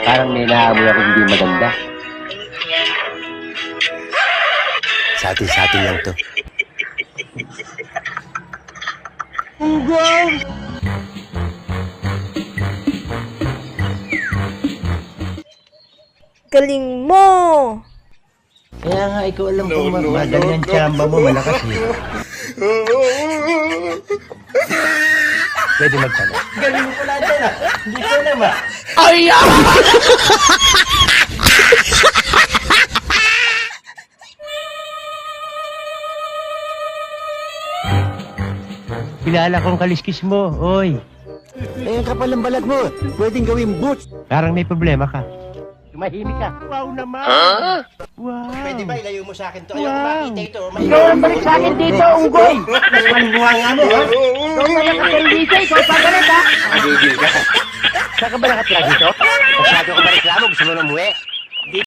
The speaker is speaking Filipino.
Parang may naamoy ako hindi maganda. Sa atin lang to. Galing mo! Kaya nga, ikaw alam kung ganyan tsamba mo, malakas eh. Pwede magtanong. Galing mo pala dyan ah. Hindi ko naman. Kilala kong kaliskis mo, oy. Eh, ang kapal ng balat mo. Pwedeng gawing boots. Parang may problema ka. Tumahimik ka. Wow naman. Wow. Pwede ba ilayo mo sa akin to? Ayoko makita ito. Ikaw ang balik sa akin dito, unggoy. Ang buha nga mo, ha? Ikaw na nakapalisa, ikaw pa galit, ha? Magigil ka. Saan ka ba nakatira dito? Masyado ko mareklamo. Gusto mo na umuwi?